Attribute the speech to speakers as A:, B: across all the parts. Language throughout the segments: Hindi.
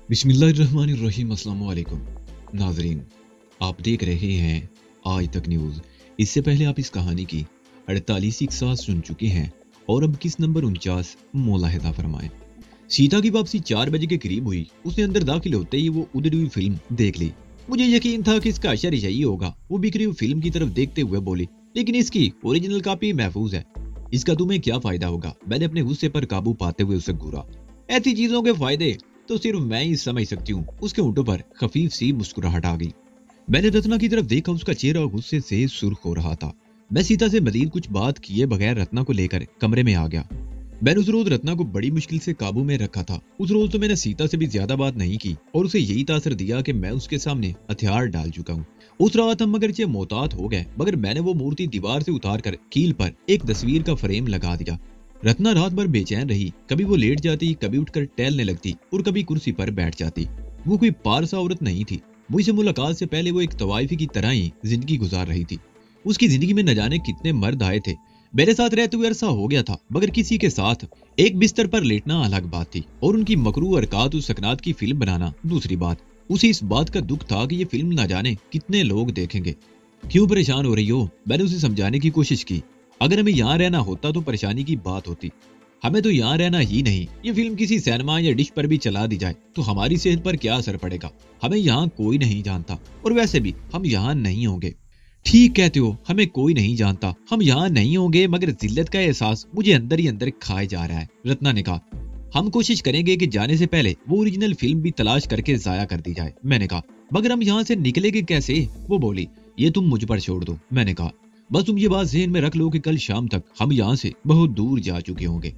A: बिस्मिल्लाहिर्रहमानिर्रहीम। अस्सलाम वालेकुम नाजरीन, आप देख रहे हैं आज तक न्यूज़। इससे पहले आप इस कहानी की 48 इकसात सुन चुके हैं और अब किस नंबर 49 मुलाहिजा फरमाएं। सीता की वापसी 4 बजे के करीब हुई। उसने अंदर दाखिल होते ही वो उधरी हुई फिल्म देख ली। मुझे यकीन था कि इसका असर यही होगा। वो बिखरी हुई फिल्म की तरफ देखते हुए बोली, लेकिन इसकी ओरिजिनल कॉपी महफूज है। इसका तुम्हें क्या फायदा होगा? मैंने अपने गुस्से पर काबू पाते हुए उसे घूरा। ऐसी चीजों के फायदे तो सिर्फ मैं ही समझ सकती हूँ। उसके होंठों पर खफीफ सी मुस्कुराहट आ गई। मैंने रत्ना की तरफ देखा। उसका चेहरा गुस्से से सुर्ख हो रहा था। मैं सीता से मजीद कुछ बात किए बगैर रत्ना को लेकर कमरे में आ गया। मैंने उस रोज रत्ना को बड़ी मुश्किल से काबू में रखा था। उस रोज तो मैंने सीता से भी ज्यादा बात नहीं की और उसे यही तासर दिया कि मैं उसके सामने हथियार डाल चुका हूँ। उस रात हम मगरचे मोहतात हो गए, मगर मैंने वो मूर्ति दीवार से उतार कर कील पर एक तस्वीर का फ्रेम लगा दिया। रत्ना रात भर बेचैन रही। कभी वो लेट जाती, कभी उठकर टहलने लगती और कभी कुर्सी पर बैठ जाती। वो कोई पारसा औरत नहीं थी। मुझसे मुलाकात से पहले वो एक तवाइफी की तरह ही जिंदगी गुजार रही थी। उसकी जिंदगी में न जाने कितने मर्द आए थे। मेरे साथ रहते हुए अरसा हो गया था, मगर किसी के साथ एक बिस्तर पर लेटना अलग बात थी और उनकी मकरू अरकात और सकनात की फिल्म बनाना दूसरी बात। उसे इस बात का दुख था कि ये फिल्म न जाने कितने लोग देखेंगे। क्यों परेशान हो रही हो? मैंने उसे समझाने की कोशिश की। अगर हमें यहाँ रहना होता तो परेशानी की बात होती। हमें तो यहाँ रहना ही नहीं। ये फिल्म किसी सिनेमा या डिश पर भी चला दी जाए तो हमारी सेहत पर क्या असर पड़ेगा? हमें यहाँ कोई नहीं जानता और वैसे भी हम यहाँ नहीं होंगे। ठीक कहते हो, हमें कोई नहीं जानता, हम यहाँ नहीं होंगे, मगर जिल्लत का एहसास मुझे अंदर ही अंदर खाए जा रहा है। रत्ना ने कहा, हम कोशिश करेंगे कि जाने से पहले वो ओरिजिनल फिल्म भी तलाश करके जाया कर दी जाए। मैंने कहा, मगर हम यहाँ से निकलेंगे कैसे? वो बोली, ये तुम मुझ पर छोड़ दो। मैंने कहा, बस तुम ये बात ज़हन में रख लो कि कल शाम तक हम यहाँ से बहुत दूर जा चुके होंगे।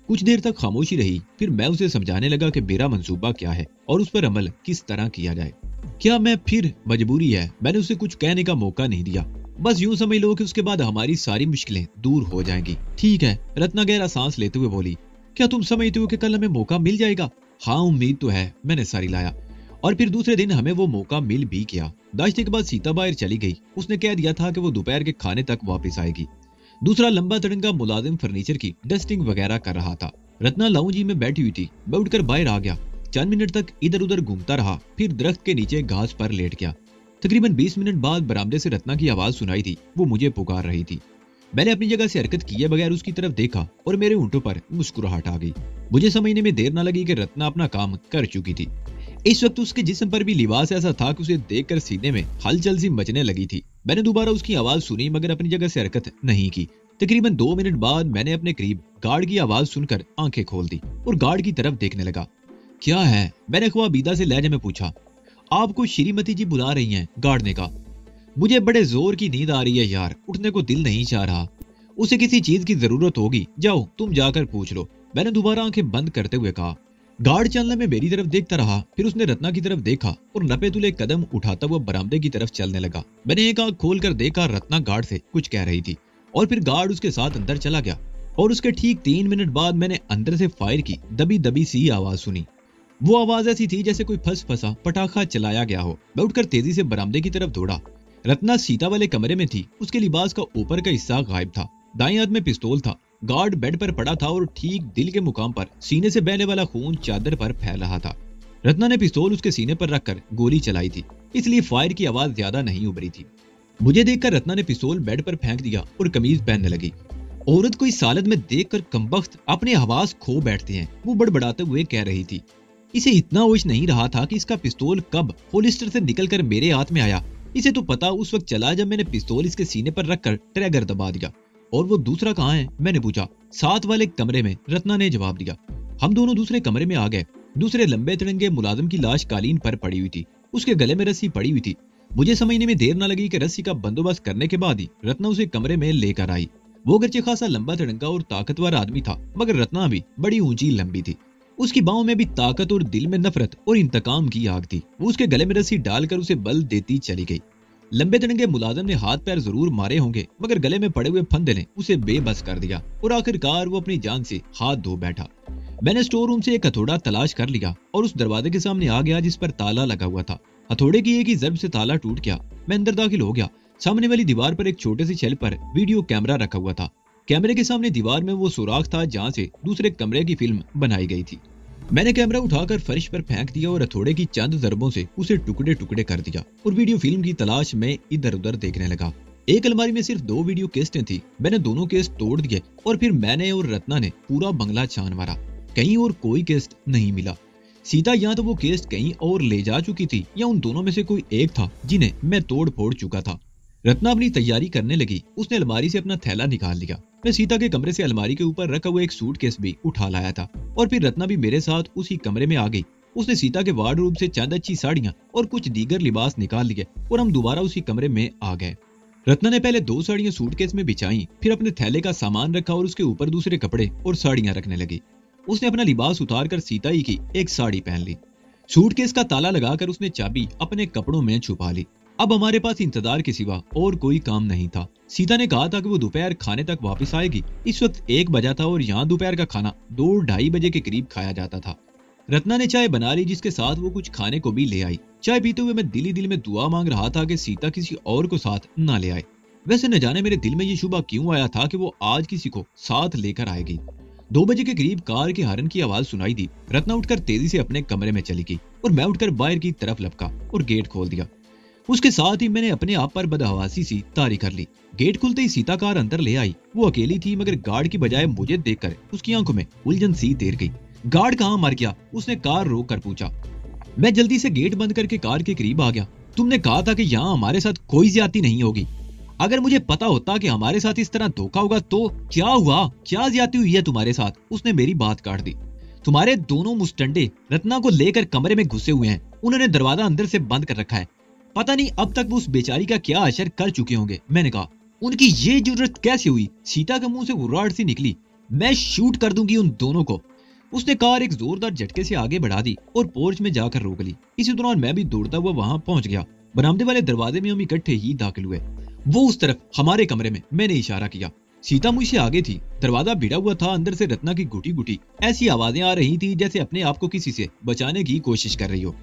A: कुछ देर तक खामोशी रही। फिर मैं उसे समझाने लगा कि मेरा मंसूबा क्या है और उस पर अमल किस तरह किया जाए। क्या मैं फिर मजबूरी है? मैंने उसे कुछ कहने का मौका नहीं दिया। बस यूं समझ लो कि उसके बाद हमारी सारी मुश्किलें दूर हो जाएंगी। ठीक है, रत्ना गहरा सांस लेते हुए बोली। क्या तुम समझते हो कि कल हमें मौका मिल जाएगा? हाँ, उम्मीद तो है, मैंने सारी लाया। और फिर दूसरे दिन हमें वो मौका मिल भी गया। नाश्ते के बाद सीता बाहर चली गई। उसने कह दिया था कि वो दोपहर के खाने तक वापस आएगी। दूसरा लंबा तड़ंगा मुलाजिम फर्नीचर की डस्टिंग वगैरह कर रहा था। रत्ना लाउंजी में बैठी हुई थी। मैं उठकर बाहर आ गया। चंद मिनट तक इधर उधर घूमता रहा, फिर दरख्त के नीचे घास पर लेट गया। तकरीबन 20 मिनट बाद बरामदे से रत्ना की आवाज सुनाई थी। वो मुझे पुकार रही थी। मैंने अपनी जगह से हरकत किए बगैर उसकी तरफ देखा और मेरे होंठों पर मुस्कुराहट आ गई। मुझे समझने में देर न लगी कि रत्ना अपना काम कर चुकी थी। इस वक्त उसके जिस्म पर भी लिबास ऐसा था कि उसे देखकर सीने में हलचल सी मचने लगी थी। मैंने दोबारा उसकी आवाज सुनी, मगर अपनी जगह से हरकत नहीं की। तकरीबन 2 मिनट बाद मैंने अपने करीब गार्ड की आवाज सुनकर आंखें खोल दी और गार्ड की तरफ देखने लगा। क्या है? मैंने ख्वाबीदा से लहजे में पूछा। आपको श्रीमती जी बुला रही हैं, गार्ड ने कहा। मुझे बड़े जोर की नींद आ रही है यार, उठने को दिल नहीं चाह रहा। उसे किसी चीज की जरूरत होगी, जाओ तुम जाकर पूछ लो, मैंने दोबारा आंखें बंद करते हुए कहा। गार्ड चलने में मेरी तरफ देखता रहा। फिर उसने रत्ना की तरफ देखा और नपे तुले कदम उठाता हुआ बरामदे की तरफ चलने लगा। मैंने एक आंख खोलकर देखा, रत्ना गार्ड से कुछ कह रही थी और फिर गार्ड उसके साथ अंदर चला गया। और उसके ठीक 3 मिनट बाद मैंने अंदर से फायर की दबी दबी सी आवाज सुनी। वो आवाज ऐसी थी जैसे कोई फंस फंसा पटाखा चलाया गया हो। मैं उठकर तेजी से बरामदे की तरफ दौड़ा। रत्ना सीता वाले कमरे में थी। उसके लिबास का ऊपर का हिस्सा गायब था। दाएं हाथ में पिस्तौल था। गार्ड बेड पर पड़ा था और ठीक दिल के मुकाम पर सीने से बहने वाला खून चादर पर फैल रहा था। रत्ना ने पिस्तौल उसके सीने पर रखकर गोली चलाई थी, इसलिए फायर की आवाज ज्यादा नहीं उभरी थी। मुझे देखकर रत्ना ने पिस्तौल बेड पर फेंक दिया और कमीज पहनने लगी। औरत को इस हालत में देखकर कमबख्त अपने हवास खो बैठते हैं, वो बड़बड़ाते हुए कह रही थी। इसे इतना होश नहीं रहा था कि इसका पिस्तौल कब होलिस्टर से निकलकर मेरे हाथ में आया। इसे तो पता उस वक्त चला जब मैंने पिस्तौल इसके सीने पर रखकर ट्रैगर दबा दिया। और वो दूसरा कहाँ है? मैंने पूछा। साथ वाले कमरे में, रत्ना ने जवाब दिया। हम दोनों दूसरे कमरे में आ गए। दूसरे लंबे तिरंगे मुलाजिम की लाश कालीन पर पड़ी हुई थी। उसके गले में रस्सी पड़ी हुई थी। मुझे समझने में देर न लगी कि रस्सी का बंदोबस्त करने के बाद ही रत्ना उसे कमरे में लेकर आई। वो अगरचे खासा लंबा तिरंगा और ताकतवर आदमी था, मगर रत्ना भी बड़ी ऊंची लंबी थी। उसकी बाहों में भी ताकत और दिल में नफरत और इंतकाम की आग थी। वो उसके गले में रस्सी डालकर उसे बल देती चली गई। लंबे तिरंगे मुलाजिम ने हाथ पैर जरूर मारे होंगे, मगर गले में पड़े हुए फंदे ने उसे बेबस कर दिया और आखिरकार वो अपनी जान से हाथ धो बैठा। मैंने स्टोर रूम से एक हथौड़ा तलाश कर लिया और उस दरवाजे के सामने आ गया जिस पर ताला लगा हुआ था। हथौड़े की एक ही जर्ब से ताला टूट गया। मैं अंदर दाखिल हो गया। सामने वाली दीवार पर एक छोटे से शेल्फ पर वीडियो कैमरा रखा हुआ था। कैमरे के सामने दीवार में वो सुराख था जहाँ से दूसरे कमरे की फिल्म बनाई गई थी। मैंने कैमरा उठाकर फर्श पर फेंक दिया और हथौड़े की चंद ज़रबों से उसे टुकड़े टुकड़े कर दिया और वीडियो फिल्म की तलाश में इधर उधर देखने लगा। एक अलमारी में सिर्फ 2 वीडियो कैसेटें थी। मैंने दोनों केस तोड़ दिए और फिर मैंने और रत्ना ने पूरा बंगला छान मारा। कहीं और कोई केस नहीं मिला। सीता या तो वो केस कहीं और ले जा चुकी थी या उन दोनों में से कोई एक था जिन्हें मैं तोड़ फोड़ चुका था। रत्ना अपनी तैयारी करने लगी। उसने अलमारी से अपना थैला निकाल लिया। मैं सीता के कमरे से अलमारी के ऊपर रखा हुआ एक सूटकेस भी उठा लाया था और फिर रत्ना भी मेरे साथ उसी कमरे में आ गई। उसने सीता के वार्डरोब से चंद अच्छी साड़ियां और कुछ दीगर लिबास निकाल लिए और हम दोबारा उसी कमरे में आ गए। रत्ना ने पहले 2 साड़ियां सूटकेस में बिछाई, फिर अपने थैले का सामान रखा और उसके ऊपर दूसरे कपड़े और साड़ियां रखने लगी। उसने अपना लिबास उतारकर सीता ही की एक साड़ी पहन ली। सूटकेस का ताला लगाकर उसने चाबी अपने कपड़ों में छुपा ली। अब हमारे पास इंतजार के सिवा और कोई काम नहीं था। सीता ने कहा था कि वो दोपहर खाने तक वापस आएगी। इस वक्त 1 बजा था और यहाँ दोपहर का खाना 2-2:30 बजे के करीब खाया जाता था। रत्ना ने चाय बना ली जिसके साथ वो कुछ खाने को भी ले आई। चाय पीते हुए मैं दिल ही दिल में दुआ मांग रहा था कि सीता किसी और को साथ ना ले आए। वैसे न जाने मेरे दिल में ये शुबा क्यों आया था कि वो आज किसी को साथ लेकर आएगी। 2 बजे के करीब कार के हॉर्न की आवाज सुनाई दी। रत्ना उठकर तेजी से अपने कमरे में चली गई और मैं उठकर बाहर की तरफ लपका और गेट खोल दिया। उसके साथ ही मैंने अपने आप पर बदहवासी सी तारी कर ली। गेट खुलते ही सीता कार अंदर ले आई। वो अकेली थी मगर गार्ड की बजाय मुझे देखकर उसकी आंखों में उलझन सी देर गई। गार्ड कहाँ मर गया? उसने कार रोक कर पूछा। मैं जल्दी से गेट बंद करके कार के करीब आ गया। तुमने कहा था कि यहाँ हमारे साथ कोई ज्यादती नहीं होगी। अगर मुझे पता होता कि हमारे साथ इस तरह धोखा होगा तो क्या हुआ? क्या ज्यादती हुई है तुम्हारे साथ? उसने मेरी बात काट दी। तुम्हारे दोनों मुस्टंडे रत्ना को लेकर कमरे में घुसे हुए हैं। उन्होंने दरवाजा अंदर से बंद कर रखा है। पता नहीं अब तक वो उस बेचारी का क्या असर कर चुके होंगे। मैंने कहा, उनकी ये जरूरत कैसे हुई? सीता के मुंह से गुर्राहट सी निकली। मैं शूट कर दूंगी उन दोनों को। उसने कार एक जोरदार झटके से आगे बढ़ा दी और पोर्च में जाकर रोक ली। इसी दौरान मैं भी दौड़ता हुआ वहां पहुंच गया। बरामदे वाले दरवाजे में हम इकट्ठे ही दाखिल हुए। वो उस तरफ हमारे कमरे में। मैंने इशारा किया। सीता मुझसे आगे थी। दरवाजा भिड़ा हुआ था। अंदर से रत्ना की घुटी घुटी ऐसी आवाजें आ रही थी जैसे अपने आप को किसी से बचाने की कोशिश कर रही हो।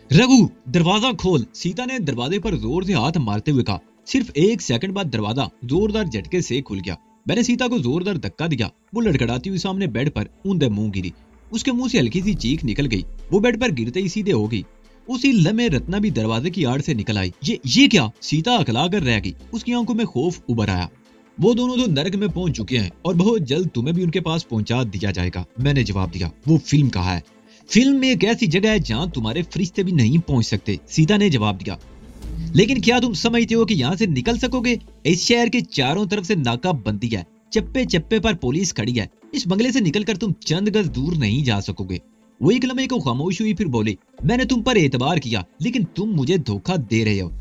A: रघु, दरवाजा खोल, सीता ने दरवाजे पर जोर से हाथ मारते हुए कहा। सिर्फ 1 सेकंड बाद दरवाजा जोरदार झटके से खुल गया। मैंने सीता को जोरदार धक्का दिया। वो लड़खड़ाती हुई सामने बेड पर ऊंधे मुंह गिरी। उसके मुंह से हल्की सी चीख निकल गई। वो बेड पर गिरते ही सीधे हो गई। उसी लम्हे रत्ना भी दरवाजे की आड़ से निकल आई। ये क्या? सीता अकला कर रह गई। उसकी आंखों में खौफ उभर आया। वो दोनों तो नर्क में पहुंच चुके हैं और बहुत जल्द तुम्हें भी उनके पास पहुंचा दिया जाएगा। मैंने जवाब दिया। वो फिल्म कहाँ है? फिल्म में एक ऐसी जगह है जहां तुम्हारे फरिश्ते भी नहीं पहुंच सकते। सीता ने जवाब दिया। लेकिन क्या तुम समझते हो कि यहाँ से निकल सकोगे? इस शहर के चारों तरफ से नाकाबंदी है। चप्पे चप्पे पर पुलिस खड़ी है। इस बंगले से निकलकर तुम चंद गज दूर नहीं जा सकोगे। वो एक लम्हे को खामोश हुई, फिर बोले, मैंने तुम पर एतबार किया लेकिन तुम मुझे धोखा दे रहे हो।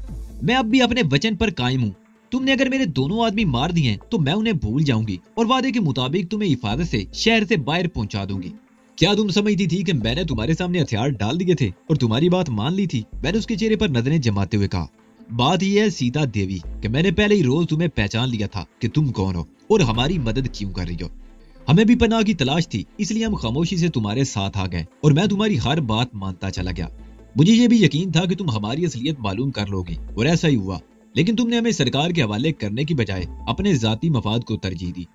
A: मैं अब भी अपने वचन पर कायम हूँ। तुमने अगर मेरे दोनों आदमी मार दिए तो मैं उन्हें भूल जाऊंगी और वादे के मुताबिक तुम्हें हिफाजत से शहर से बाहर पहुंचा दूंगी। क्या तुम समझती थी कि मैंने तुम्हारे सामने हथियार डाल दिए थे और तुम्हारी बात मान ली थी? मैंने उसके चेहरे पर नजरें जमाते हुए कहा। बात यह है सीता देवी कि मैंने पहले ही रोज तुम्हें पहचान लिया था कि तुम कौन हो और हमारी मदद क्यों कर रही हो। हमें भी पनाह की तलाश थी, इसलिए हम खामोशी से तुम्हारे साथ आ गए और मैं तुम्हारी हर बात मानता चला गया। मुझे ये भी यकीन था कि तुम हमारी असलियत मालूम कर लोगी और ऐसा ही हुआ। लेकिन तुमने हमें सरकार के हवाले करने की बजाय अपने जाती मफाद को तरजीह दी।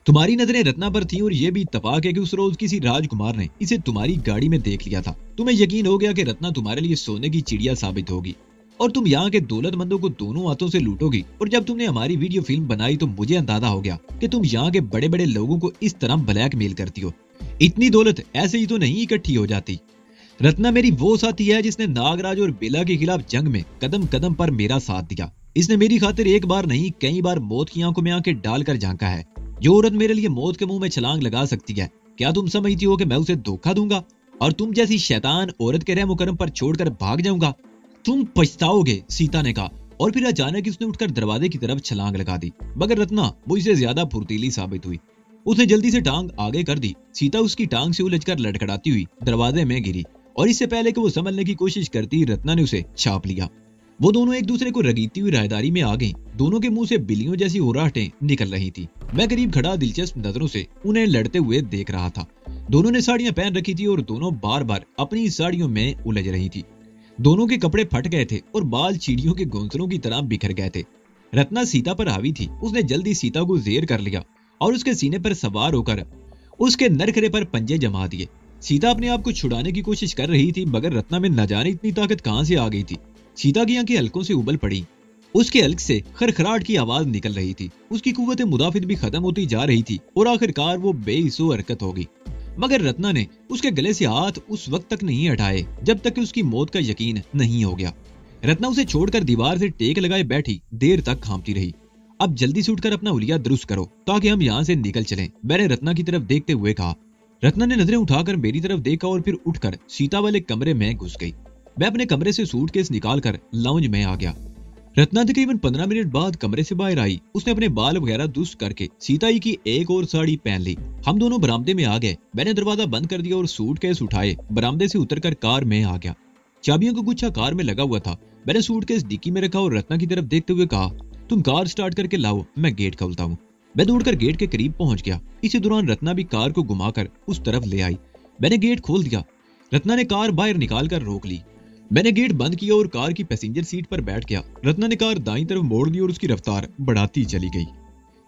A: तुम्हारी नजरें रत्ना पर थी और यह भी इत्तफाक है कि उस रोज किसी राजकुमार ने इसे तुम्हारी गाड़ी में देख लिया था। तुम्हें यकीन हो गया कि रत्ना तुम्हारे लिए सोने की चिड़िया साबित होगी और तुम यहाँ के दौलतमंदों को दोनों हाथों से लूटोगी। और जब तुमने हमारी वीडियो फिल्म बनाई तो मुझे अंदाजा हो गया कि तुम यहाँ के बड़े बड़े लोगों को इस तरह ब्लैकमेल करती हो। इतनी दौलत ऐसे ही तो नहीं इकट्ठी हो जाती। रत्ना मेरी वो साथी है जिसने नागराज और बेला के खिलाफ जंग में कदम कदम पर मेरा साथ दिया। इसने मेरी खातिर एक बार नहीं कई बार मौत की आंखों में आंखें डालकर झांका है। जो औरत मेरे लिए मौत के मुंह में छलांग लगा सकती है, क्या तुम समझती हो कि मैं उसे धोखा दूंगा और तुम जैसी शैतान औरत के रहम करम पर छोड़कर भाग जाऊंगा? तुम पछताओगे, सीता ने कहा और फिर अचानक उसने उठकर दरवाजे की तरफ छलांग लगा दी। मगर रत्ना मुझसे ज्यादा फुर्तीली साबित हुई। उसने जल्दी से टांग आगे कर दी। सीता उसकी टांग से उलझकर लड़खड़ाती हुई दरवाजे में गिरी और इससे पहले कि वो संभलने की कोशिश करती, रत्ना ने उसे छाप लिया। वो दोनों एक दूसरे को रगीती हुई राहदारी में आ गईं। दोनों के मुंह से बिल्लियों जैसी हुर्राहटें निकल रही थी। मैं करीब खड़ा दिलचस्प नजरों से उन्हें लड़ते हुए देख रहा था। दोनों ने साड़ियां पहन रखी थी और दोनों बार बार अपनी साड़ियों में उलझ रही थी। दोनों के कपड़े फट गए थे और बाल चीड़ियों के घोंसलों की तरह बिखर गए थे। रत्ना सीता पर हावी थी। उसने जल्दी सीता को जेर कर लिया और उसके सीने पर सवार होकर उसके नरखरे पर पंजे जमा दिए। सीता अपने आप को छुड़ाने की कोशिश कर रही थी, मगर रत्ना में न जाने इतनी ताकत कहां से आ गई थी। सीता की आंखें हलकों से उबल पड़ी। उसके हल्क से खरखराहट की आवाज निकल रही थी। उसकी कुव्वत मुदाफित भी खत्म होती जा रही थी और आखिरकार वो बेहिस्सो हरकत होगी। मगर रत्ना ने उसके गले से हाथ उस वक्त तक नहीं हटाए जब तक कि उसकी मौत का यकीन नहीं हो गया। रत्ना उसे छोड़कर दीवार से टेक लगाए बैठी देर तक कांपती रही। अब जल्दी से उठकर अपना हुलिया दुरुस्त करो ताकि हम यहाँ से निकल चलें, मैंने रत्ना की तरफ देखते हुए कहा। रत्ना ने नजरें उठाकर मेरी तरफ देखा और फिर उठकर सीता वाले कमरे में घुस गई। मैं अपने कमरे से सूटकेस निकालकर लाउंज में आ गया। रत्ना तकरीबन 15 मिनट बाद कमरे से बाहर आई। उसने अपने बाल वगैरह दुरुस्त करके सीताई की एक और साड़ी पहन ली। हम दोनों बरामदे में आ गए। मैंने दरवाजा बंद कर दिया और सूटकेस उठाए बरामदे से उतरकर कार में आ गया। चाबियों का गुच्छा कार में लगा हुआ था। मैंने सूटकेस डिक्की में रखा और रत्ना की तरफ देखते हुए कहा, तुम कार स्टार्ट करके लाओ, मैं गेट खोलता हूँ। मैं दौड़कर गेट के करीब पहुंच गया। इसी दौरान रत्ना भी कार को घुमाकर उस तरफ ले आई। मैंने गेट खोल दिया। रत्ना ने कार बाहर निकालकर रोक ली। मैंने गेट बंद किया और कार की पैसेंजर सीट पर बैठ गया। रत्ना ने कार दाईं तरफ मोड़ दी और उसकी रफ्तार बढ़ाती चली गई।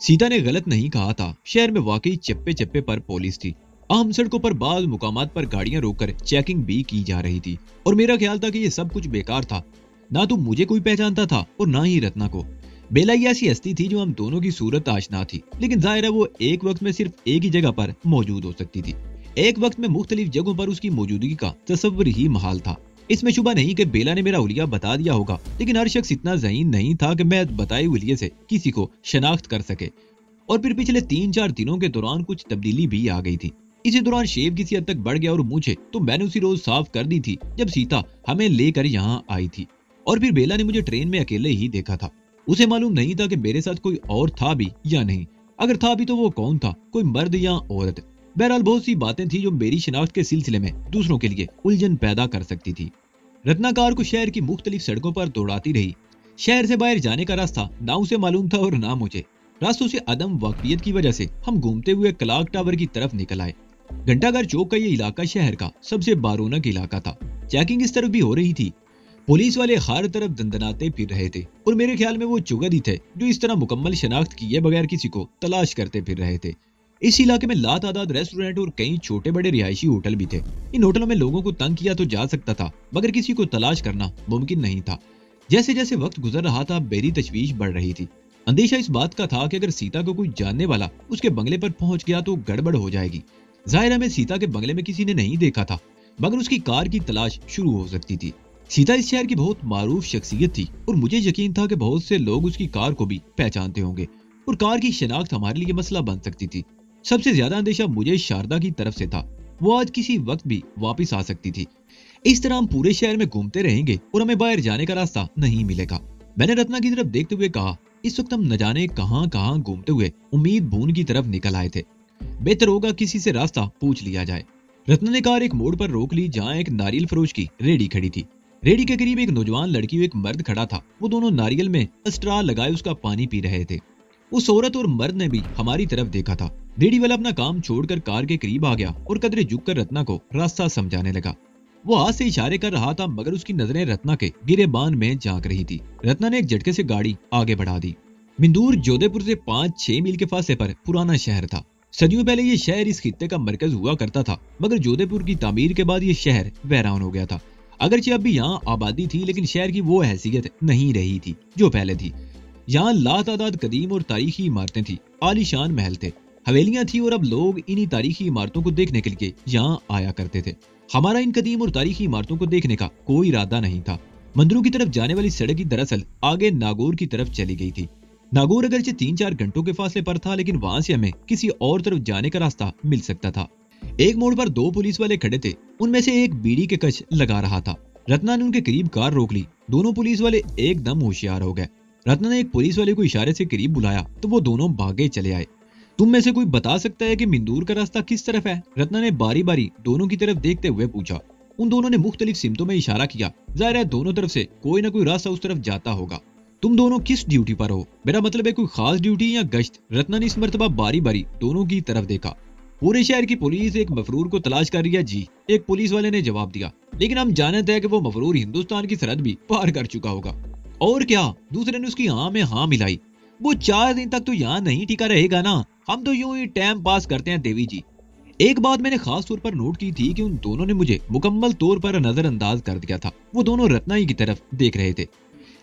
A: सीता ने गलत नहीं कहा था, शहर में वाकई चप्पे चप्पे पर पुलिस थी। आम सड़कों पर बाज़ मुकामात पर गाड़ियां रोककर चेकिंग भी की जा रही थी और मेरा ख्याल था कि ये सब कुछ बेकार था। ना तो मुझे कोई पहचानता था और ना ही रत्ना को। बेला ही ऐसी हस्ती थी जो हम दोनों की सूरत आशना थी, लेकिन जाहिर है वो एक वक्त में सिर्फ एक ही जगह पर मौजूद हो सकती थी। एक वक्त में मुख्तलिफ जगहों पर उसकी मौजूदगी का तस्वर ही महाल था। इसमें शुबा नहीं कि बेला ने मेरा हुलिया बता दिया होगा, लेकिन हर शख्स इतना ज़हीन नहीं था कि मैं बताए हुलिये से किसी को शनाख्त कर सके। और फिर पिछले 3-4 दिनों के दौरान कुछ तब्दीली भी आ गई थी। इसी दौरान शेव किसी हद तक बढ़ गया और मुझे तो मैंने उसी रोज साफ कर दी थी जब सीता हमें लेकर यहाँ आई थी। और फिर बेला ने मुझे ट्रेन में अकेले ही देखा था। उसे मालूम नहीं था कि मेरे साथ कोई और था भी या नहीं। अगर था भी तो वो कौन था, कोई मर्द या औरत। बहरहाल बहुत सी बातें थी जो मेरी शिनाख्त के सिलसिले में दूसरों के लिए उलझन पैदा कर सकती थी। रत्ना कार को शहर की मुख्तलिफ सड़कों पर दौड़ाती रही। शहर से बाहर जाने का रास्ता ना उसे मालूम था और ना मुझे। रास्तों से अदम वाकफियत की वजह से हम घूमते हुए क्लॉक टावर की तरफ निकल आए। घंटाघर चौक का ये इलाका शहर का सबसे बारोनक इलाका था। चेकिंग इस तरफ भी हो रही थी। पुलिस वाले हर तरफ दंदनाते फिर रहे थे और मेरे ख्याल में वो चुगद ही थे जो इस तरह मुकम्मल शनाख्त किए बगैर किसी को तलाश करते फिर रहे थे। इस इलाके में लातादाद रेस्टोरेंट और कई छोटे बड़े रिहायशी होटल भी थे। इन होटलों में लोगों को तंग किया तो जा सकता था, मगर किसी को तलाश करना मुमकिन नहीं था। जैसे जैसे वक्त गुजर रहा था मेरी तशवीश बढ़ रही थी। अंदेशा इस बात का था कि अगर सीता को कोई जानने वाला उसके बंगले पर पहुंच गया तो गड़बड़ हो जाएगी। जाहिर है मैं सीता के बंगले में किसी ने नहीं देखा था, मगर उसकी कार की तलाश शुरू हो सकती थी। सीता इस शहर की बहुत मारूफ शख्सियत थी और मुझे यकीन था कि बहुत से लोग उसकी कार को भी पहचानते होंगे और कार की शनाख्त हमारे लिए मसला बन सकती थी। सबसे ज्यादा अंदेशा मुझे शारदा की तरफ से था। वो आज किसी वक्त भी वापस आ सकती थी। इस तरह हम पूरे शहर में घूमते रहेंगे और हमें बाहर जाने का रास्ता नहीं मिलेगा। मैंने रत्ना की तरफ देखते हुए कहा, इस वक्त हम न जाने कहां कहां घूमते हुए उम्मीद भून की तरफ निकल आए थे। बेहतर होगा किसी से रास्ता पूछ लिया जाए। रत्ना ने कार एक मोड़ पर रोक ली जहां एक नारियल फरोश की रेडी खड़ी थी। रेडी के करीब एक नौजवान लड़की और एक मर्द खड़ा था। वो दोनों नारियल में स्ट्रॉ लगाए उसका पानी पी रहे थे। उस औरत और मर्द ने भी हमारी तरफ देखा था। रेडी वाला अपना काम छोड़कर कार के करीब आ गया और कदरे झुककर रत्ना को रास्ता समझाने लगा। वो हाथ से इशारे कर रहा था, मगर उसकी नजरें रत्ना के गिरेबान में झांक रही थी। रत्ना ने एक झटके से गाड़ी आगे बढ़ा दी। मिंदूर जोधपुर से 5-6 मील के फासले पर पुराना शहर था। सदियों पहले ये शहर इस खित्ते का मरकज हुआ करता था, मगर जोधपुर की तामीर के बाद ये शहर वैरान हो गया था। अगरचे अब भी यहाँ आबादी थी, लेकिन शहर की वो हैसियत नहीं रही थी जो पहले थी। यहाँ लातादाद कदीम और तारीखी इमारतें थी, आलीशान महल थे, हवेलियां थी और अब लोग इन्हीं तारीखी इमारतों को देखने के लिए यहाँ आया करते थे। हमारा इन कदीम और तारीखी इमारतों को देखने का कोई इरादा नहीं था। मंदिरों की तरफ जाने वाली सड़क की दरअसल आगे नागौर की तरफ चली गई थी। नागौर अगरचे 3-4 घंटों के फासले पर था, लेकिन वहां से हमें किसी और तरफ जाने का रास्ता मिल सकता था। एक मोड़ पर 2 पुलिस वाले खड़े थे। उनमें से एक बीड़ी के कश लगा रहा था। रत्ना ने उनके करीब कार रोक ली। दोनों पुलिस वाले एकदम होशियार हो गए। रत्ना ने एक पुलिस वाले को इशारे से करीब बुलाया तो वो दोनों भागे चले आए। तुम में से कोई बता सकता है कि मिंदूर का रास्ता किस तरफ है? रत्ना ने बारी बारी दोनों की तरफ देखते हुए पूछा। उन दोनों ने मुख्तलिफ सिमतों में इशारा किया। जाहिर है दोनों तरफ से कोई ना कोई रास्ता उस तरफ जाता होगा। तुम दोनों किस ड्यूटी पर हो? मेरा मतलब है कोई खास ड्यूटी या गश्त? रत्ना ने इस मर्तबा बारी बारी दोनों की तरफ देखा। पूरे शहर की पुलिस एक मफरूर को तलाश कर रही है जी, एक पुलिस वाले ने जवाब दिया। लेकिन हम जानते हैं कि वो मफरूर हिंदुस्तान की सरहद भी पार कर चुका होगा। और क्या? दूसरे ने उसकी हाँ में हाँ मिलाई। वो 4 दिन तक तो यहाँ नहीं टिका रहेगा ना, हम तो यूं ही टाइम पास करते हैं देवी जी। एक बात मैंने खास तौर पर नोट की थी कि उन दोनों ने मुझे मुकम्मल तौर पर नजरअंदाज कर दिया था। वो दोनों रत्नाई की तरफ देख रहे थे।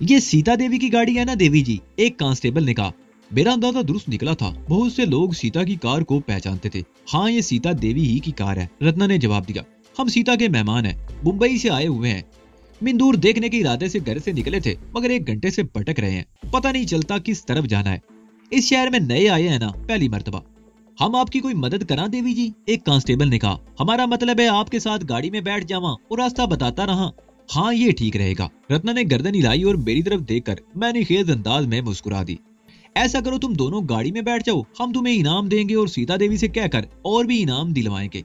A: ये सीता देवी की गाड़ी है ना देवी जी? एक कांस्टेबल ने कहा। मेरा अंदाजा दुरुस्त निकला था। बहुत से लोग सीता की कार को पहचानते थे। हाँ, ये सीता देवी ही की कार है, रत्ना ने जवाब दिया। हम सीता के मेहमान हैं, मुंबई से आए हुए हैं। मिंदूर देखने के इरादे से घर से निकले थे, मगर 1 घंटे से भटक रहे हैं। पता नहीं चलता किस तरफ जाना है। इस शहर में नए आए हैं ना, पहली मर्तबा। हम आपकी कोई मदद करा देवी जी? एक कांस्टेबल ने कहा। हमारा मतलब है आपके साथ गाड़ी में बैठ जावा और रास्ता बताता रहा। हाँ, ये ठीक रहेगा। रत्ना ने गर्दन हिलाई और मेरी तरफ देखकर मैंने खेज अंदाज में मुस्कुरा दी। ऐसा करो, तुम दोनों गाड़ी में बैठ जाओ, हम तुम्हें इनाम देंगे और सीता देवी से कहकर और भी इनाम दिलवाएंगे।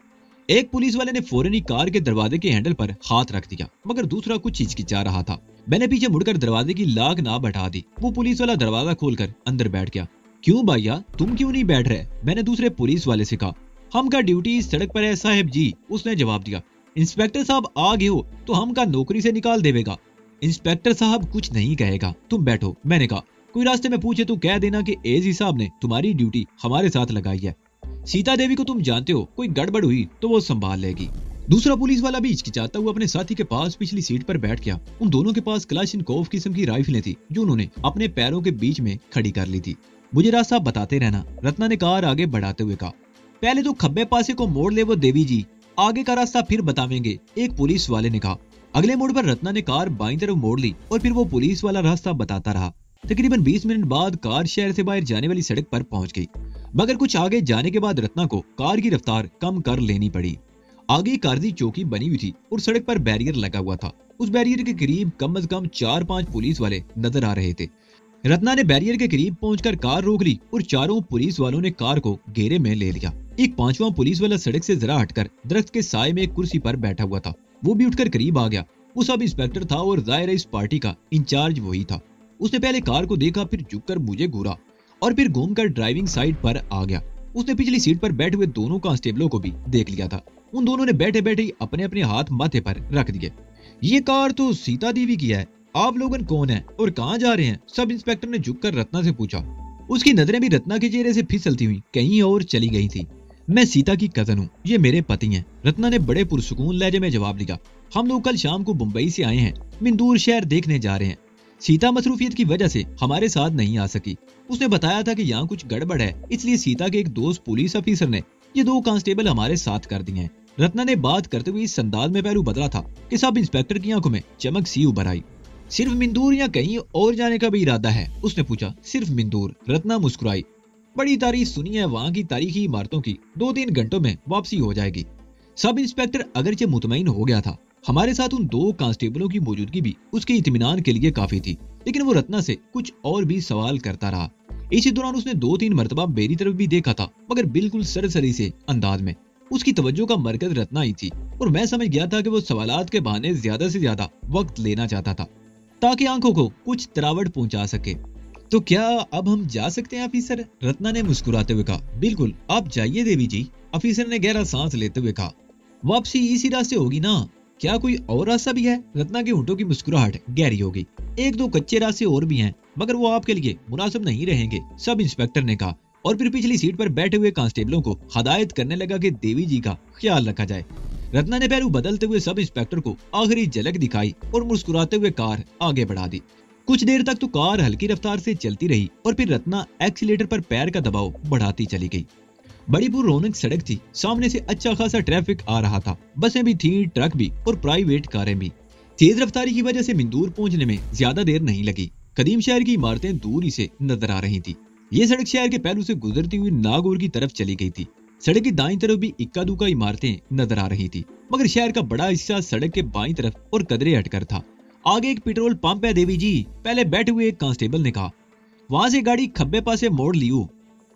A: एक पुलिस वाले ने फौरन ही कार के दरवाजे के हैंडल पर हाथ रख दिया, मगर दूसरा कुछ हिचकिचा रहा था। मैंने पीछे मुड़कर दरवाजे की लाग नाब हटा दी। वो पुलिस वाला दरवाजा खोलकर अंदर बैठ गया। क्यों भैया, तुम क्यों नहीं बैठ रहे? मैंने दूसरे पुलिस वाले से कहा। हम का ड्यूटी इस सड़क पर है साहब जी, उसने जवाब दिया। इंस्पेक्टर साहब आ गए हो तो हम का नौकरी से निकाल देवेगा। इंस्पेक्टर साहब कुछ नहीं कहेगा, तुम बैठो, मैंने कहा। कोई रास्ते में पूछे तो कह देना कि एजी साहब ने तुम्हारी ड्यूटी हमारे साथ लगाई है। सीता देवी को तुम जानते हो, कोई गड़बड़ हुई तो वो संभाल लेगी। दूसरा पुलिस वाला भी हिचकिचाता हुआ अपने साथी के पास पिछली सीट पर बैठ गया। उन दोनों के पास क्लाशिनकोव किस्म की राइफलें थी, जो उन्होंने अपने पैरों के बीच में खड़ी कर ली थी। मुझे रास्ता बताते रहना, रत्ना ने कार आगे बढ़ाते हुए कहा। पहले तो खब्बे पासे को मोड़ ले वो देवी जी, आगे का रास्ता फिर बतावेंगे, एक पुलिस वाले ने कहा। अगले मोड़ पर रत्ना ने कार बाईं तरफ मोड़ ली और फिर वो पुलिस वाला रास्ता बताता रहा। तकरीबन 20 मिनट बाद कार शहर से बाहर जाने वाली सड़क पर पहुंच गई, मगर कुछ आगे जाने के बाद रत्ना को कार की रफ्तार कम कर लेनी पड़ी। आगे कारदी चौकी बनी हुई थी और सड़क पर बैरियर लगा हुआ था। उस बैरियर के करीब कम से कम 4-5 पुलिस वाले नजर आ रहे थे। रत्ना ने बैरियर के करीब पहुंचकर कार रोक ली और चारों पुलिस वालों ने कार को घेरे में ले लिया। एक 5वां पुलिस वाला सड़क से जरा हटकर दरख्त के साए में एक कुर्सी पर बैठा हुआ था। वो भी उठकर करीब आ गया। वो सब इंस्पेक्टर था और जाहिर है इस पार्टी का इंचार्ज वही था। उसने पहले कार को देखा, फिर झुककर मुझे घूरा और फिर घूमकर ड्राइविंग साइड पर आ गया। उसने पिछली सीट पर बैठे हुए दोनों कांस्टेबलों को भी देख लिया था। उन दोनों ने बैठे बैठे अपने अपने हाथ माथे पर रख दिए। ये कार तो सीता देवी की है, आप लोगन कौन है और कहाँ जा रहे हैं? सब इंस्पेक्टर ने झुककर रत्ना से पूछा। उसकी नजरें भी रत्ना के चेहरे से फिसलती हुई कहीं और चली गई थी। मैं सीता की कजन हूँ, ये मेरे पति हैं, रत्ना ने बड़े पुरसुकून लहजे में जवाब दिया। हम लोग कल शाम को मुंबई से आए हैं, मिंदूर शहर देखने जा रहे हैं। सीता मसरूफियत की वजह से हमारे साथ नहीं आ सकी। उसने बताया था कि यहाँ कुछ गड़बड़ है, इसलिए सीता के एक दोस्त पुलिस ऑफिसर ने ये 2 कांस्टेबल हमारे साथ कर दिए हैं। रत्ना ने बात करते हुए इस अंदाज में पहलू बदला था कि सब इंस्पेक्टर की आंखों में चमक सी उभर आई। सिर्फ मिंदूर या कहीं और जाने का भी इरादा है? उसने पूछा। सिर्फ मिंदूर, रत्ना मुस्कुराई। बड़ी तारीफ सुनी है वहाँ की तारीखी इमारतों की, 2-3 घंटों में वापसी हो जाएगी। सब इंस्पेक्टर अगरचे मुतमईन हो गया था। हमारे साथ उन 2 कांस्टेबलों की मौजूदगी भी उसके इत्मीनान के लिए काफी थी, लेकिन वो रत्ना से कुछ और भी सवाल करता रहा। इसी दौरान उसने 2-3 मरतबा मेरी तरफ भी देखा था, मगर बिल्कुल सरसरी से अंदाज में। उसकी तवज्जो का मरकज रत्ना ही थी और मैं समझ गया था कि वो सवालात के बहाने ज्यादा से ज्यादा वक्त लेना चाहता था ताकि आंखों को कुछ तरावट पहुंचा सके। तो क्या अब हम जा सकते हैं ऑफिसर? रत्ना ने मुस्कुराते हुए कहा। बिल्कुल, आप जाइए देवी जी, ऑफिसर ने गहरा सांस लेते हुए कहा। वापसी इसी रास्ते होगी ना? क्या कोई और रास्ता भी है? रत्ना के होंठों की मुस्कुराहट गहरी हो गई। 1-2 कच्चे रास्ते और भी हैं, मगर वो आपके लिए मुनासिब नहीं रहेंगे, सब इंस्पेक्टर ने कहा और फिर पिछली सीट पर बैठे हुए कांस्टेबलों को हदायत करने लगा कि देवी जी का ख्याल रखा जाए। रत्ना ने पहलू बदलते हुए सब इंस्पेक्टर को आखिरी झलक दिखाई और मुस्कुराते हुए कार आगे बढ़ा दी। कुछ देर तक तो कार हल्की रफ्तार से चलती रही और फिर रत्ना एक्सीलेटर पर पैर का दबाव बढ़ाती चली गई। बड़ी पुरौनक सड़क थी, सामने से अच्छा खासा ट्रैफिक आ रहा था। बसें भी थी, ट्रक भी और प्राइवेट कारें भी। तेज रफ्तारी की वजह से मिंदूर पहुंचने में ज्यादा देर नहीं लगी। कदीम शहर की इमारतें दूर ही से नजर आ रही थी। ये सड़क शहर के पहलू से गुजरती हुई नागौर की तरफ चली गई थी। सड़क की दाईं तरफ भी इक्का दुक्का इमारतें नजर आ रही थी, मगर शहर का बड़ा हिस्सा सड़क के बाईं तरफ और कदरे हटकर था। आगे एक पेट्रोल पंप है देवी जी, पहले बैठे हुए एक कांस्टेबल ने कहा। वहां से गाड़ी खब्बे पासे मोड़ लियो।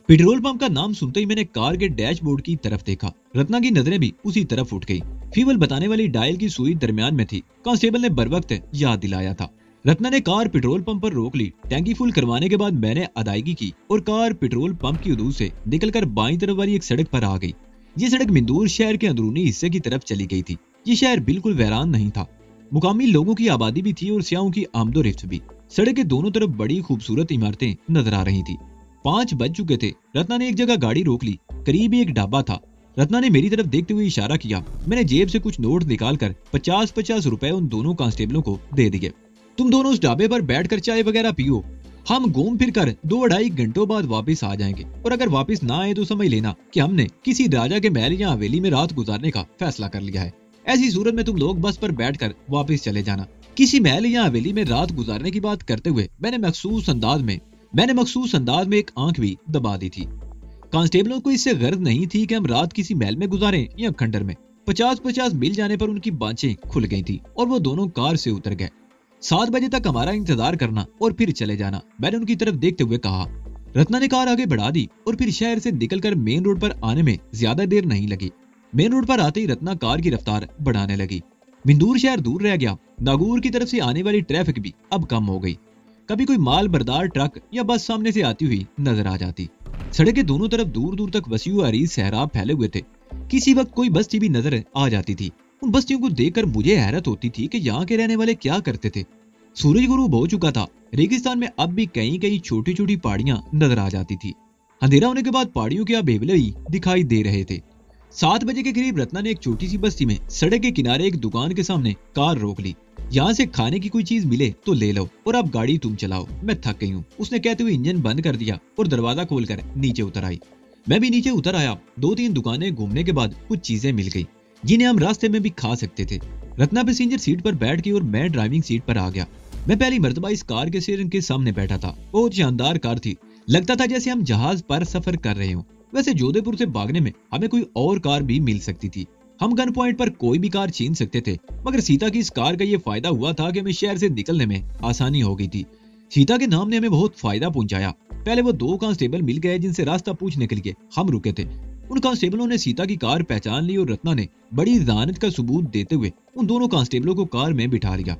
A: पेट्रोल पंप का नाम सुनते ही मैंने कार के डैशबोर्ड की तरफ देखा। रत्ना की नजरें भी उसी तरफ उठ गई। फ्यूल बताने वाली डायल की सुई दरमियान में थी। कांस्टेबल ने बरवक्त याद दिलाया था। रत्ना ने कार पेट्रोल पंप पर रोक ली। टैंकी फुल करवाने के बाद मैंने अदायगी की और कार पेट्रोल पंप की हदूद से निकलकर बाईं तरफ वाली एक सड़क पर आ गई। ये सड़क मिंदूर शहर के अंदरूनी हिस्से की तरफ चली गई थी। ये शहर बिल्कुल वीरान नहीं था। मुकामी लोगों की आबादी भी थी और सियाहों की आमदोरफ्त भी। सड़क के दोनों तरफ बड़ी खूबसूरत इमारतें नजर आ रही थी। 5 बज चुके थे। रत्ना ने एक जगह गाड़ी रोक ली। करीब ही एक ढाबा था। रत्ना ने मेरी तरफ देखते हुए इशारा किया। मैंने जेब से कुछ नोट निकालकर 50-50 रुपए उन दोनों कांस्टेबलों को दे दिए। तुम दोनों उस ढाबे पर बैठकर चाय वगैरह पियो, हम घूम फिर कर 2-2.5 घंटों बाद वापस आ जाएंगे, और अगर वापस ना आए तो समझ लेना कि हमने किसी राजा के महल या हवेली में रात गुजारने का फैसला कर लिया है। ऐसी सूरत में तुम लोग बस पर बैठकर वापस चले जाना। किसी महल या हवेली में रात गुजारने की बात करते हुए मैंने मखसूस अंदाज में एक आंख भी दबा दी थी। कांस्टेबलों को इससे गर्ज नहीं थी कि हम रात किसी महल में गुजारें या खंडर में। 50-50 मिल जाने पर उनकी बाँचें खुल गई थी और वो दोनों कार से उतर गए। 7 बजे तक हमारा इंतजार करना और फिर चले जाना, मैंने उनकी तरफ देखते हुए कहा। रत्ना ने कार आगे बढ़ा दी और फिर शहर से निकलकर मेन रोड पर आने में ज्यादा देर नहीं लगी। मेन रोड पर आते ही रत्ना कार की रफ्तार बढ़ाने लगी। मिंदूर शहर दूर रह गया। नागौर की तरफ से आने वाली ट्रैफिक भी अब कम हो गई। कभी कोई माल बरदार ट्रक या बस सामने से आती हुई नजर आ जाती। सड़क के दोनों तरफ दूर दूर तक वसी व अरीज सहराब फैले हुए थे। किसी वक्त कोई बस्ती भी नजर आ जाती थी। उन बस्तियों को देखकर मुझे हैरत होती थी कि यहाँ के रहने वाले क्या करते थे। सूरज गुरूब हो चुका था। रेगिस्तान में अब भी कहीं कहीं छोटी छोटी पहाड़ियां नजर आ जाती थी। अंधेरा होने के बाद पहाड़ियों के बेवले ही दिखाई दे रहे थे। 7 बजे के करीब रत्ना ने एक छोटी सी बस्ती में सड़क के किनारे एक दुकान के सामने कार रोक ली। यहाँ से खाने की कोई चीज मिले तो ले लो और अब गाड़ी तुम चलाओ, मैं थक गई हूँ, उसने कहते हुए इंजन बंद कर दिया और दरवाजा खोलकर नीचे उतर आई। मैं भी नीचे उतर आया। 2-3 दुकानें घूमने के बाद कुछ चीजें मिल गई जिन्हें हम रास्ते में भी खा सकते थे। रत्ना पैसेंजर सीट पर बैठ गई और मैं ड्राइविंग सीट पर आ गया। मैं पहली मर्तबा इस कार के स्टीयरिंग के सामने बैठा था। बहुत शानदार कार थी। लगता था जैसे हम जहाज पर सफर कर रहे हों। वैसे जोधपुर से भागने में हमें कोई और कार भी मिल सकती थी। हम गन पॉइंट पर कोई भी कार छीन सकते थे, मगर सीता की इस कार का ये फायदा हुआ था कि हमें शहर से निकलने में आसानी हो गई थी। सीता के नाम ने हमें बहुत फायदा पहुंचाया। पहले वो 2 कांस्टेबल मिल गए जिनसे रास्ता पूछने के लिए हम रुके थे। उन कांस्टेबलों ने सीता की कार पहचान ली और रत्ना ने बड़ी दानत का सबूत देते हुए उन दोनों कांस्टेबलों को कार में बिठा लिया।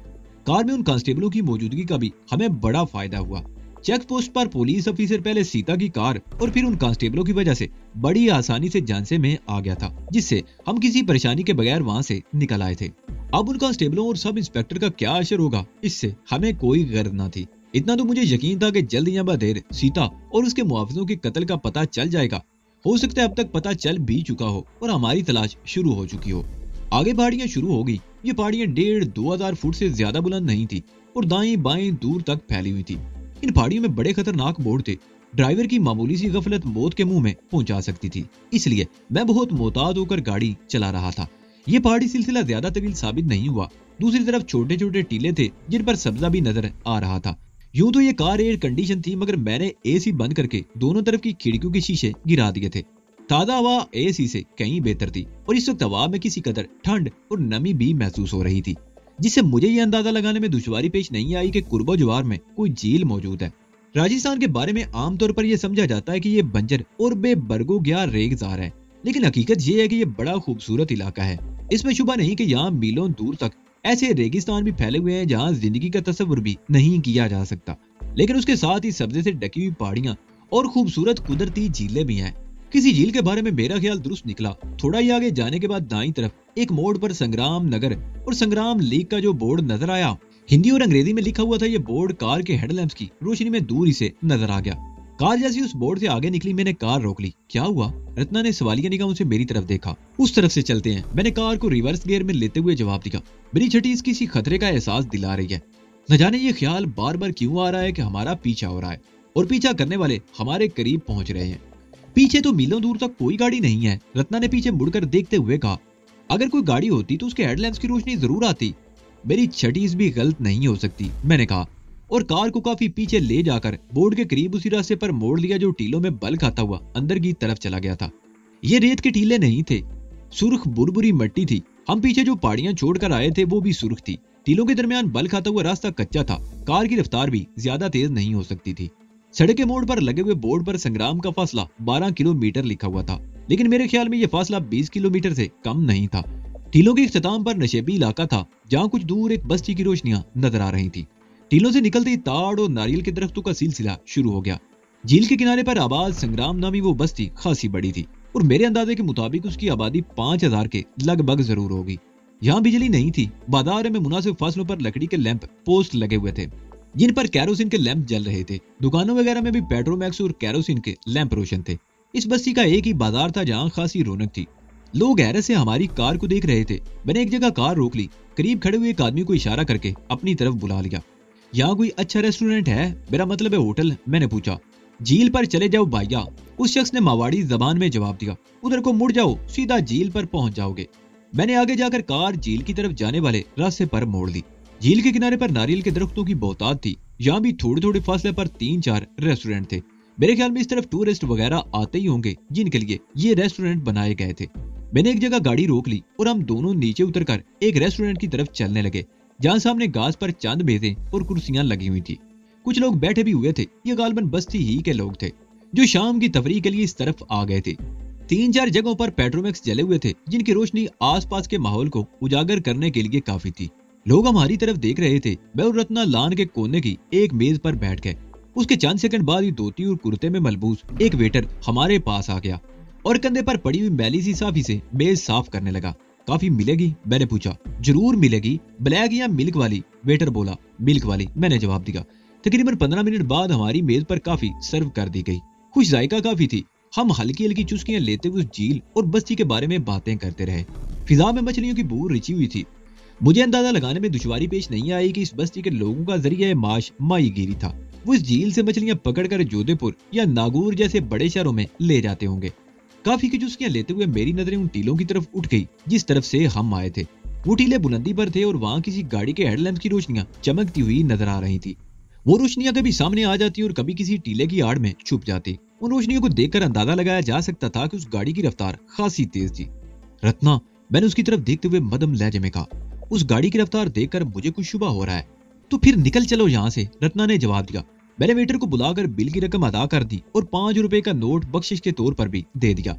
A: कार में उन कांस्टेबलों की मौजूदगी का भी हमें बड़ा फायदा हुआ। चेक पोस्ट पर पुलिस ऑफिसर पहले सीता की कार और फिर उन कांस्टेबलों की वजह से बड़ी आसानी से झांसे में आ गया था, जिससे हम किसी परेशानी के बगैर वहां से निकल आए थे। अब उन कांस्टेबलों और सब इंस्पेक्टर का क्या असर होगा, इससे हमें कोई गर्द न थी। इतना तो मुझे यकीन था कि जल्द या बदेर सीता और उसके मुआवजों के कत्ल का पता चल जाएगा। हो सकता है अब तक पता चल भी चुका हो और हमारी तलाश शुरू हो चुकी हो। आगे पहाड़ियां शुरू हो गई। ये पहाड़ियां 1.5-2 हजार फुट से ज्यादा बुलंद नहीं थी और दाएं बाएं दूर तक फैली हुई थी। इन पहाड़ियों में बड़े खतरनाक मोड़ थे। ड्राइवर की मामूली सी गफलत मौत के मुंह में पहुंचा सकती थी, इसलिए मैं बहुत मोहतात होकर गाड़ी चला रहा था। ये पहाड़ी सिलसिला ज्यादा तवील साबित नहीं हुआ। दूसरी तरफ छोटे छोटे टीले थे जिन पर सब्जा भी नजर आ रहा था। यूं तो ये कार एयर कंडीशन थी, मगर मैंने एसी बंद करके दोनों तरफ की खिड़कियों के शीशे गिरा दिए थे। ताजा हवा एसी से कहीं बेहतर थी और इस वक्त हवा में किसी कदर ठंड और नमी भी महसूस हो रही थी, जिससे मुझे ये अंदाजा लगाने में दुश्वारी पेश नहीं आई कि कुर्बो जवार में कोई झील मौजूद है। राजस्थान के बारे में आमतौर पर यह समझा जाता है कि ये बंजर और बेबरगोग्यार रेगिस्तान है, लेकिन हकीकत ये है कि ये बड़ा खूबसूरत इलाका है। इसमें शुबा नहीं कि यहाँ मीलों दूर तक ऐसे रेगिस्तान भी फैले हुए हैं जहाँ जिंदगी का तस्वुर भी नहीं किया जा सकता, लेकिन उसके साथ ही सब्जे से ढकी हुई पहाड़ियां और खूबसूरत कुदरती झीलें भी हैं। किसी झील के बारे में मेरा ख्याल दुरुस्त निकला। थोड़ा ही आगे जाने के बाद दाईं तरफ एक मोड़ पर संग्राम नगर और संग्राम लीग का जो बोर्ड नजर आया, हिंदी और अंग्रेजी में लिखा हुआ था। ये बोर्ड कार के हेडलैम्प्स की रोशनी में दूर ही से नजर आ गया। कार जैसी उस बोर्ड से आगे निकली, मैंने कार रोक ली। क्या हुआ? रत्ना ने सवालिया निगाहों से मेरी तरफ देखा। उस तरफ से चलते हैं, मैंने कार को रिवर्स गियर में लेते हुए जवाब दिया। मेरी छठी इसकी किसी खतरे का एहसास दिला रही है। न जाने ये ख्याल बार बार क्यों आ रहा है कि हमारा पीछा हो रहा है और पीछा करने वाले हमारे करीब पहुंच रहे हैं। पीछे तो मीलों दूर तक कोई गाड़ी नहीं है। रत्ना ने पीछे मुड़कर देखते हुए कहा, अगर कोई गाड़ी होती तो उसके हेडलैम्प्स की रोशनी जरूर आती। मेरी छठीस भी गलत नहीं हो सकती, मैंने कहा, और कार को काफी पीछे ले जाकर बोर्ड के करीब उसी रास्ते पर मोड़ लिया जो टीलों में बल खाता हुआ अंदर की तरफ चला गया था। ये रेत के टीले नहीं थे, सुर्ख बुरबुरी मिट्टी थी। हम पीछे जो पहाड़ियां छोड़कर आए थे वो भी सुर्ख थी। टीलों के दरमियान बल खाता हुआ रास्ता कच्चा था। कार की रफ्तार भी ज्यादा तेज नहीं हो सकती थी। सड़क के मोड़ पर लगे हुए बोर्ड पर संग्राम का फासला 12 किलोमीटर लिखा हुआ था, लेकिन मेरे ख्याल में यह फासला 20 किलोमीटर से कम नहीं था। टीलों के इख्तिताम पर नशेबी इलाका था जहाँ कुछ दूर एक बस्ती की रोशनियां नजर आ रही थी। टीलों से निकलते ही ताड़ और नारियल के दरख्तों का सिलसिला शुरू हो गया। झील के किनारे पर आबाद संग्राम नामी वो बस्ती खासी बड़ी थी और मेरे अंदाजे के मुताबिक उसकी आबादी 5000 के लगभग जरूर होगी। यहाँ बिजली नहीं थी। बाजार में मुनासिब फासलों पर लकड़ी के लैंप पोस्ट लगे हुए थे जिन पर कैरोसिन के लैंप जल रहे थे। दुकानों वगैरह में भी पेट्रोमैक्स और कैरोसिन के लैंप रोशन थे। इस बस्ती का एक ही बाजार था जहाँ खासी रौनक थी। लोग हैरत से हमारी कार को देख रहे थे। मैंने एक जगह कार रोक ली, करीब खड़े हुए एक आदमी को इशारा करके अपनी तरफ बुला लिया। यहाँ कोई अच्छा रेस्टोरेंट है? मेरा मतलब है होटल, मैंने पूछा। झील पर चले जाओ भैया, उस शख्स ने मावाड़ी जबान में जवाब दिया। उधर को मुड़ जाओ, सीधा झील पर पहुंच जाओगे। मैंने आगे जाकर कार झील की तरफ जाने वाले रास्ते पर मोड़ ली। झील के किनारे पर नारियल के दरख्तों की बहुतायत थी। यहाँ भी थोड़े थोड़े फासले पर 3-4 रेस्टोरेंट थे। मेरे ख्याल में इस तरफ टूरिस्ट वगैरह आते ही होंगे जिनके लिए ये रेस्टोरेंट बनाए गए थे। मैंने एक जगह गाड़ी रोक ली और हम दोनों नीचे उतरकर एक रेस्टोरेंट की तरफ चलने लगे, जहाँ सामने घास पर चंद मेजें और कुर्सियां लगी हुई थी। कुछ लोग बैठे भी हुए थे। ये गालबन बस्ती ही के लोग थे जो शाम की तफरीह के लिए इस तरफ आ गए थे। 3-4 जगहों पर पेट्रोमैक्स जले हुए थे, जिनकी रोशनी आसपास के माहौल को उजागर करने के लिए काफी थी। लोग हमारी तरफ देख रहे थे। मैं और रत्ना लान के कोने की एक मेज पर बैठ गए। उसके चंद सेकंड बाद ही धोती और कुर्ते में मलबूस एक वेटर हमारे पास आ गया और कंधे पर पड़ी हुई मैली सी साफी से मेज साफ करने लगा। कॉफी मिलेगी? मैंने पूछा। जरूर मिलेगी, ब्लैक या मिल्क वाली? वेटर बोला। मिल्क वाली, मैंने जवाब दिया। तकरीबन 15 मिनट बाद हमारी मेज पर कॉफी सर्व कर दी गई। खुश जायका कॉफी थी। हम हल्की हल्की चुस्कियां लेते हुए उस झील और बस्ती के बारे में बातें करते रहे। फिजा में मछलियों की बू रिची हुई थी। मुझे अंदाजा लगाने में दुश्वारी पेश नहीं आई कि इस बस्ती के लोगों का जरिया माश माहीगीरी था। वो इस झील से मछलियां पकड़कर जोधपुर या नागौर जैसे बड़े शहरों में ले जाते होंगे। काफी की चुस्कियां लेते हुए मेरी नजरें उन टीलों की तरफ उठ गई जिस तरफ से हम आए थे। वो टीले बुलंदी पर थे और वहां किसी गाड़ी के हेडलैम्प की रोशनियां चमकती हुई नजर आ रही थी। वो रोशनियां कभी सामने आ जाती और कभी किसी टीले की आड़ में छुप जाती। उन रोशनियों को देखकर अंदाजा लगाया जा सकता था कि उस गाड़ी की रफ्तार खासी तेज थी। रत्ना, मैंने उसकी तरफ देखते हुए मदम लहजे में कहा, उस गाड़ी की रफ्तार देखकर मुझे कुछ शुबा हो रहा है। तो फिर निकल चलो यहाँ से, रत्ना ने जवाब दिया। मैंने वेटर को बुलाकर बिल की रकम अदा कर दी और 5 रुपए का नोट बख्शिश के तौर पर भी दे दिया।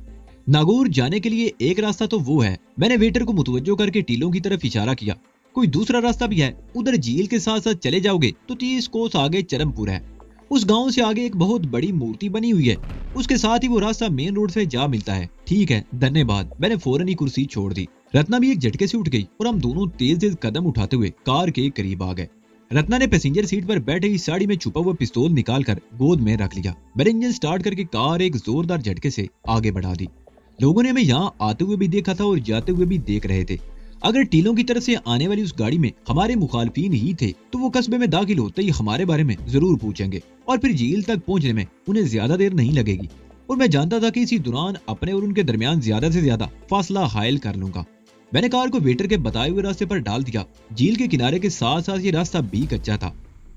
A: नागौर जाने के लिए एक रास्ता तो वो है। मैंने वेटर को मुतवज्जो करके टीलों की तरफ इशारा किया। कोई दूसरा रास्ता भी है। उधर झील के साथ साथ चले जाओगे तो 30 कोस आगे चरमपुर है। उस गांव से आगे एक बहुत बड़ी मूर्ति बनी हुई है। उसके साथ ही वो रास्ता मेन रोड से जा मिलता है। ठीक है, धन्यवाद। मैंने फौरन ही कुर्सी छोड़ दी। रत्ना भी एक झटके से उठ गई और हम दोनों तेज तेज कदम उठाते हुए कार के करीब आ गए। रत्ना ने पैसेंजर सीट पर बैठे ही साड़ी में छुपा हुआ पिस्तौल निकालकर गोद में रख लिया। मैंने इंजन स्टार्ट करके कार एक जोरदार झटके से आगे बढ़ा दी। लोगों ने हमें यहाँ आते हुए भी देखा था और जाते हुए भी देख रहे थे। अगर टीलों की तरफ से आने वाली उस गाड़ी में हमारे मुखालफीन ही थे तो वो कस्बे में दाखिल होते ही हमारे बारे में जरूर पूछेंगे और फिर झील तक पहुंचने में उन्हें ज्यादा देर नहीं लगेगी। और मैं जानता था कि इसी दौरान अपने और उनके दरमियान ज्यादा से ज्यादा फासला हायल कर लूंगा। मैंने कार को वेटर के बताए हुए रास्ते पर डाल दिया। झील के किनारे के साथ साथ ये रास्ता भी कच्चा था।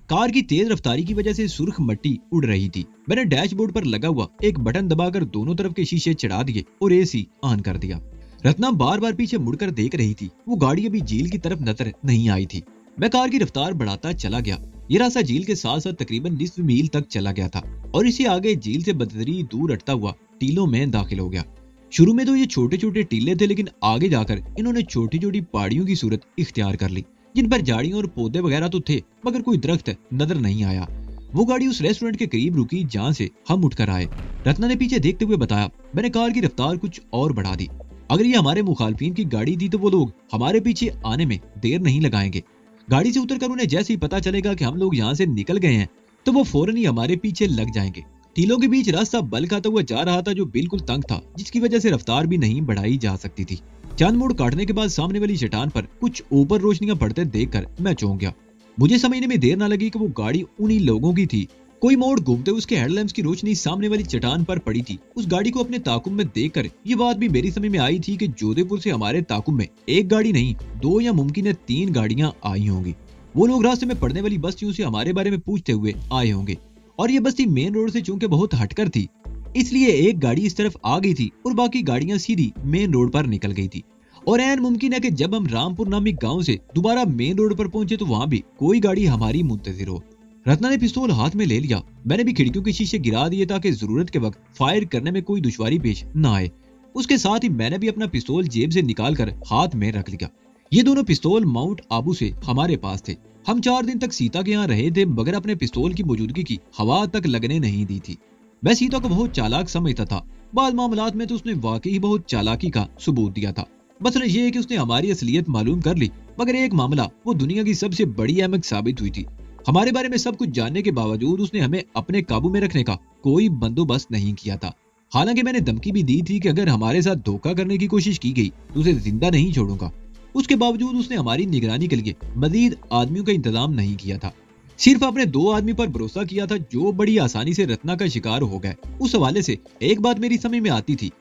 A: कार की तेज रफ्तारी की वजह से सुर्ख मट्टी उड़ रही थी। मैंने डैशबोर्ड पर लगा हुआ एक बटन दबाकर दोनों तरफ के शीशे चढ़ा दिए और एसी ऑन कर दिया। रत्ना बार बार पीछे मुड़कर देख रही थी। वो गाड़ी अभी झील की तरफ नजर नहीं आई थी। मैं कार की रफ्तार बढ़ाता चला गया। ये रास्ता झील के साथ साथ तकरीबन निस्फ मील तक चला गया था और इसी आगे झील से बदतरी दूर हटता हुआ टीलों में दाखिल हो गया। शुरू में तो ये छोटे छोटे टीले थे, लेकिन आगे जाकर इन्होंने छोटी छोटी पहाड़ियों की सूरत इख्तियार कर ली, जिन पर झाड़ियां और पौधे वगैरह तो थे मगर कोई दरख्त नजर नहीं आया। वो गाड़ी उस रेस्टोरेंट के करीब रुकी जहाँ से हम उठकर आए। रत्ना ने पीछे देखते हुए बताया। मैंने कार की रफ्तार कुछ और बढ़ा दी। अगर ये हमारे मुखालफिन की गाड़ी थी तो वो लोग हमारे पीछे आने में देर नहीं लगाएंगे। गाड़ी से उतरकर उन्हें जैसे ही पता चलेगा कि हम लोग यहाँ से निकल गए हैं तो वो फौरन ही हमारे पीछे लग जाएंगे। टीलों के बीच रास्ता बल खाता हुआ जा रहा था जो बिल्कुल तंग था, जिसकी वजह से रफ्तार भी नहीं बढ़ाई जा सकती थी। चंद मोड़ काटने के बाद सामने वाली चट्टान पर कुछ ऊपर रोशनियां पड़ते देखकर मैं चौंक गया। मुझे समझने में देर ना लगी कि वो गाड़ी उन्हीं लोगों की थी। कोई मोड़ घूमते उसके हेडलैम्प्स की रोशनी सामने वाली चट्टान पर पड़ी थी। उस गाड़ी को अपने ताकुम में देखकर ये बात भी मेरी समझ में आई थी कि जोधपुर से हमारे ताकुम में एक गाड़ी नहीं 2 या मुमकिन है 3 गाड़ियां आई होंगी। वो लोग रास्ते में पड़ने वाली बस्तियों से हमारे बारे में पूछते हुए आए होंगे और ये बस्ती मेन रोड से चूंकि बहुत हटकर थी इसलिए एक गाड़ी इस तरफ आ गई थी और बाकी गाड़ियां सीधी मेन रोड पर निकल गई थी। और ऐन मुमकिन है कि जब हम रामपुर नामी गांव से दोबारा मेन रोड पर पहुंचे तो वहां भी कोई गाड़ी हमारी मुंतजिर हो। रत्ना ने पिस्तौल हाथ में ले लिया। मैंने भी खिड़कियों के शीशे गिरा दिए ताकि जरूरत के वक्त फायर करने में कोई दुश्वारी पेश न आए। उसके साथ ही मैंने भी अपना पिस्तौल जेब से निकालकर हाथ में रख लिया। ये दोनों पिस्तौल माउंट आबू से हमारे पास थे। हम 4 दिन तक सीता के यहाँ रहे थे मगर अपने पिस्तौल की मौजूदगी की हवा तक लगने नहीं दी थी। मैं सीता को बहुत चालाक समझता था। बाद मामलात में तो उसने वाकई बहुत चालाकी का सबूत दिया था। मसला ये है कि उसने हमारी असलियत मालूम कर ली, मगर एक मामला वो दुनिया की सबसे बड़ी अहमक साबित हुई थी। हमारे बारे में सब कुछ जानने के बावजूद उसने हमें अपने काबू में रखने का कोई बंदोबस्त नहीं किया था। हालांकि मैंने धमकी भी दी थी कि अगर हमारे साथ धोखा करने की कोशिश की गई तो उसे जिंदा नहीं छोड़ूंगा। उसके बावजूद उसने हमारी निगरानी के लिए मजीद आदमियों का इंतजाम नहीं किया था। सिर्फ अपने 2 आदमी पर भरोसा किया था जो बड़ी आसानी से रत्ना का शिकार हो गए। उस हवाले से एक बात मेरी समझ में आती थी,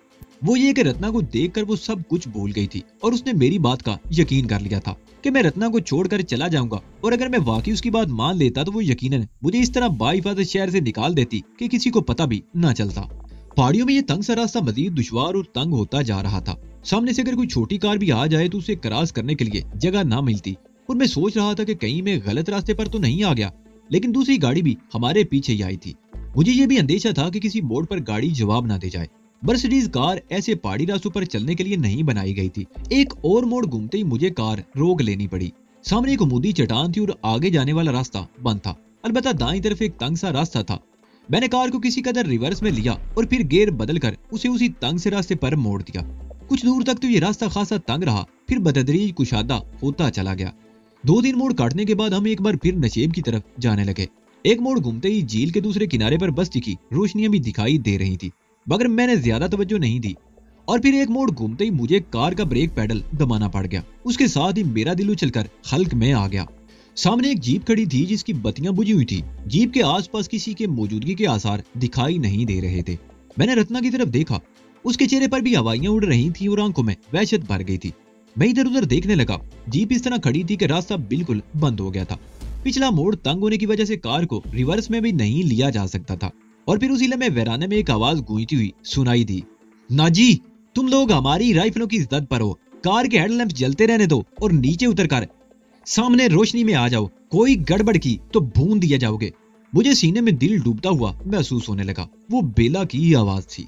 A: वो ये कि रत्ना को देखकर वो सब कुछ भूल गई थी और उसने मेरी बात का यकीन कर लिया था कि मैं रत्ना को छोड़कर चला जाऊंगा, और अगर मैं वाकई उसकी बात मान लेता तो वो यकीनन मुझे इस तरह बाहिफाजत शहर से निकाल देती कि किसी को पता भी ना चलता। पहाड़ियों में ये तंग सा रास्ता मजीद दुश्वार और तंग होता जा रहा था। सामने से अगर कोई छोटी कार भी आ जाए तो उसे क्रॉस करने के लिए जगह ना मिलती, और मैं सोच रहा था कि कहीं मैं गलत रास्ते पर तो नहीं आ गया। लेकिन दूसरी गाड़ी भी हमारे पीछे ही आई थी। मुझे ये भी अंदेशा था कि किसी मोड़ पर गाड़ी जवाब ना दे जाए। मर्सिडीज कार ऐसे पहाड़ी रास्तों पर चलने के लिए नहीं बनाई गई थी। एक और मोड़ घूमते ही मुझे कार रोक लेनी पड़ी। सामने एक अमूदी चट्टान थी और आगे जाने वाला रास्ता बंद था। अलबत्ता दाईं तरफ एक तंग सा रास्ता था। मैंने कार को किसी कदर रिवर्स में लिया और फिर गियर बदलकर उसे उसी तंग से रास्ते पर मोड़ दिया। कुछ दूर तक तो ये रास्ता खासा तंग रहा, फिर बतदरीज कुशादा होता चला गया। 2-3 मोड़ काटने के बाद हम एक बार फिर नशेब की तरफ जाने लगे। एक मोड़ घूमते ही झील के दूसरे किनारे पर बस्ती की रोशनियां भी दिखाई दे रही थी, मगर मैंने ज्यादा तवज्जो नहीं दी। और फिर एक मोड़ घूमते ही मुझे कार का ब्रेक पैडल दबाना पड़ गया। उसके साथ ही मेरा दिल उछलकर हल्क में आ गया। सामने एक जीप खड़ी थी जिसकी बत्तियां बुझी हुई थी। जीप के आसपास किसी के मौजूदगी के आसार दिखाई नहीं दे रहे थे। मैंने रत्ना की तरफ देखा। उसके चेहरे पर भी हवाइयां उड़ रही थी और आंखों में वहशत भर गई थी। मैं इधर उधर देखने लगा। जीप इस तरह खड़ी थी कि रास्ता बिल्कुल बंद हो गया था। पिछला मोड़ तंग होने की वजह से कार को रिवर्स में भी नहीं लिया जा सकता था। और फिर उसी लम्हे वेराने में एक आवाज गूंजती हुई सुनाई दी, नाजी, तुम लोग हमारी राइफलों की इज्जत पर हो। कार के हेडलैम्प जलते रहने दो और नीचे उतरकर सामने रोशनी में आ जाओ। कोई गड़बड़ की तो भून दिए जाओगे। मुझे सीने में दिल डूबता हुआ महसूस होने लगा। वो बेला की आवाज थी।